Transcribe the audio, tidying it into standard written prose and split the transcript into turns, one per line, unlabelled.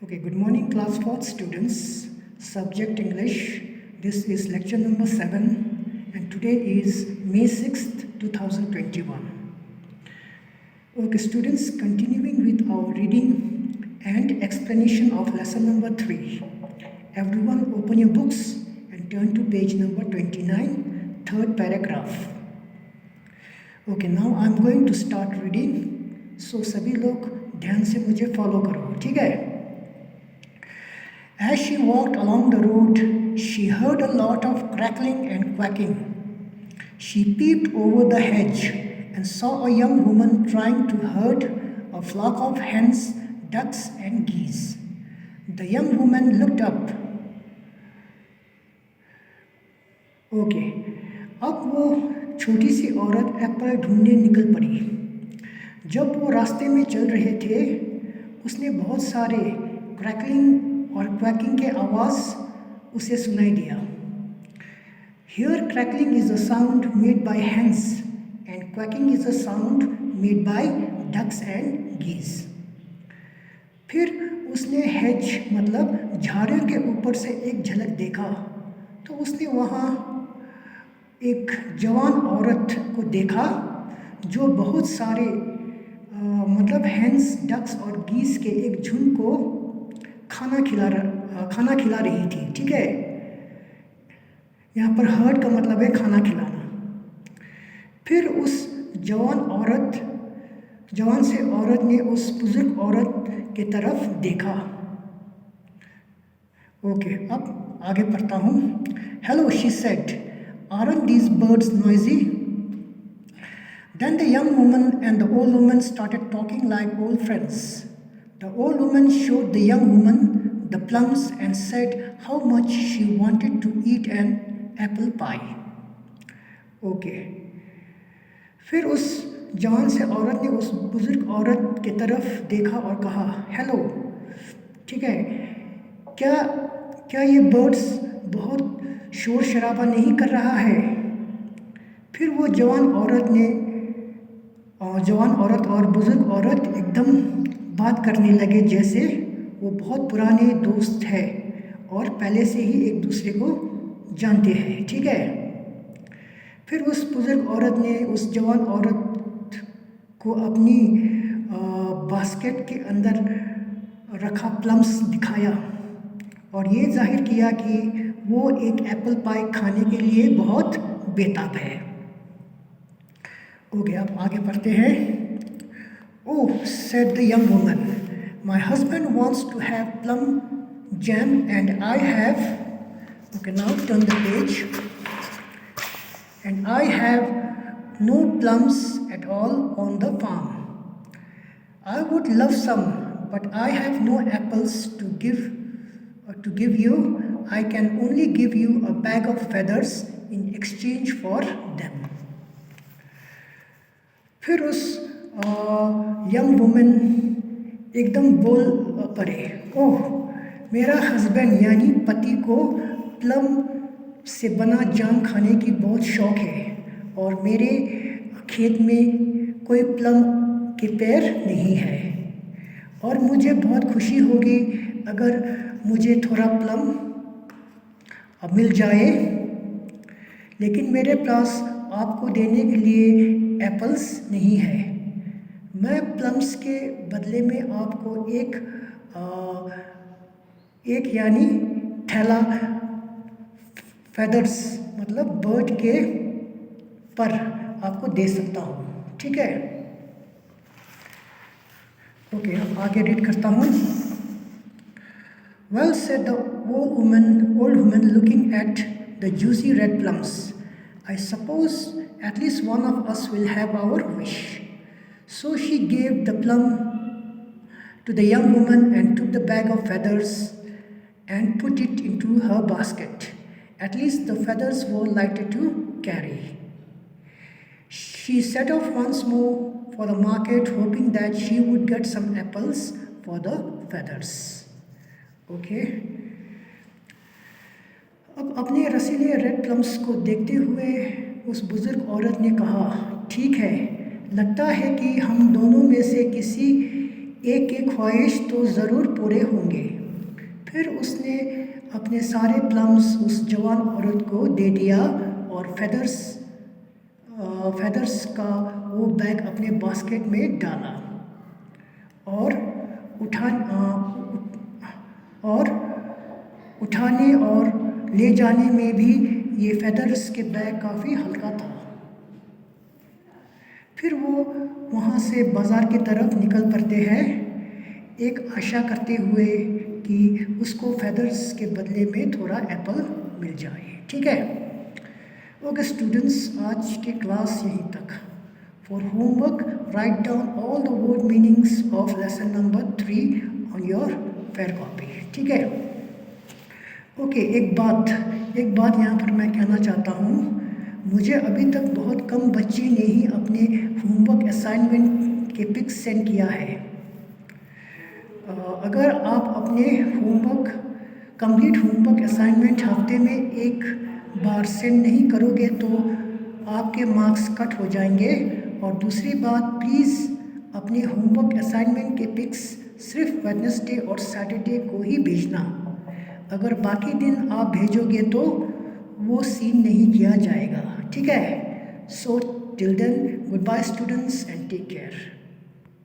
Okay, good morning, class 4 students. Subject English. This is lecture number 7, and today is May 6th, 2021. Okay, students, continuing with our reading and explanation of lesson number 3. Everyone, open your books and turn to page number 29, third paragraph. Okay, now I'm going to start reading. So, सभी लोग ध्यान से मुझे follow करो, ठीक है? As she walked along the road, she heard a lot of crackling and quacking. She peeped over the hedge and saw a young woman trying to herd a flock of hens, ducks, and geese. The young woman looked up. Okay, अब वो छोटी सी औरत Apple ढूंढने निकल पड़ी। जब वो रास्ते में चल रहे थे, उसने बहुत सारे क्रैकलिंग और क्वैकिंग के आवाज़ उसे सुनाई दिया। Here crackling is a sound made by hens and quacking is a sound made by ducks and geese. फिर उसने हेज मतलब झाड़ियों के ऊपर से एक झलक देखा तो उसने वहाँ एक जवान औरत को देखा जो बहुत सारे मतलब हेंस, डक्स और गीस के एक झुंड को खाना खिला रही थी, ठीक है? यहाँ पर हर्ड का मतलब है खाना खिलाना। फिर उस जवान से औरत ने उस बुजुर्ग औरत की तरफ देखा। ओके, अब आगे पढ़ता हूँ। Hello, she said, aren't these birds noisy? Then the young woman and the old woman started talking like old friends. The old woman showed the young woman the plums and said how much she wanted to eat an apple pie. Okay. फिर उस जवान से औरत ने उस बुजुर्ग औरत की तरफ देखा और कहा, हेलो, ठीक है, क्या ये बर्ड्स बहुत शोर शराबा नहीं कर रहा है? फिर वो जवान औरत और बुजुर्ग औरत एकदम बात करने लगे जैसे वो बहुत पुराने दोस्त हैं और पहले से ही एक दूसरे को जानते हैं, ठीक है? फिर उस बुजुर्ग औरत ने उस जवान औरत को अपनी बास्केट के अंदर रखा प्लम्स दिखाया और ये जाहिर किया कि वो एक एप्पल पाई खाने के लिए बहुत बेताब है। ओके, अब आगे पढ़ते हैं। Oh, said the young woman, my husband wants to have plum jam and I have, okay, now turn the page, and I have no plums at all on the farm. I would love some, but I have no apples to give you. I can only give you a bag of feathers in exchange for them. फिर उस young women एकदम बोल पड़े, ओह, मेरा husband यानी पति को plum से बना जाम खाने की बहुत शौक़ है और मेरे खेत में कोई प्लम के पेड़ नहीं है और मुझे बहुत खुशी होगी अगर मुझे थोड़ा प्लम मिल जाए, लेकिन मेरे पास आपको देने के लिए एप्पल्स नहीं है। मैं प्लम्स के बदले में आपको एक यानी थैला फेदर्स मतलब बर्ड के पर आपको दे सकता हूँ, ठीक है? ओके, अब आगे रीड करता हूँ। Well, said the old woman looking at the juicy red plums, I suppose at least one of us will have our wish. So she gave the plum to the young woman and took the bag of feathers and put it into her basket. At least the feathers were lighter to carry. She set off once more for the market, hoping that she would get some apples for the feathers. Okay. अब अपने रसीले red plums को देखते हुए उस बुजुर्ग औरत ने कहा, ठीक है, लगता है कि हम दोनों में से किसी एक एक ख्वाहिश तो ज़रूर पूरे होंगे। फिर उसने अपने सारे प्लम्स उस जवान औरत को दे दिया और फेदर्स का वो बैग अपने बास्केट में डाला और उठा और उठाने और ले जाने में भी ये फेदर्स के बैग काफ़ी हल्का था। फिर वो वहाँ से बाज़ार की तरफ निकल पड़ते हैं, एक आशा करते हुए कि उसको फेदर्स के बदले में थोड़ा एप्पल मिल जाए। ठीक है, ओके स्टूडेंट्स, आज की क्लास यहीं तक। For homework write down all the word meanings of lesson number 3 on your fair copy. ठीक है, ओके। एक बात यहाँ पर मैं कहना चाहता हूँ, मुझे अभी तक बहुत कम बच्चे ने ही अपने होमवर्क असाइनमेंट के पिक्स सेंड किया है। अगर आप अपने कंप्लीट होमवर्क असाइनमेंट हफ्ते में एक बार सेंड नहीं करोगे तो आपके मार्क्स कट हो जाएंगे। और दूसरी बात, प्लीज़ अपने होमवर्क असाइनमेंट के पिक्स सिर्फ वेडनेसडे और सैटरडे को ही भेजना। अगर बाकी दिन आप भेजोगे तो वो सीन नहीं किया जाएगा। ठीक है, so till then good bye students and take care.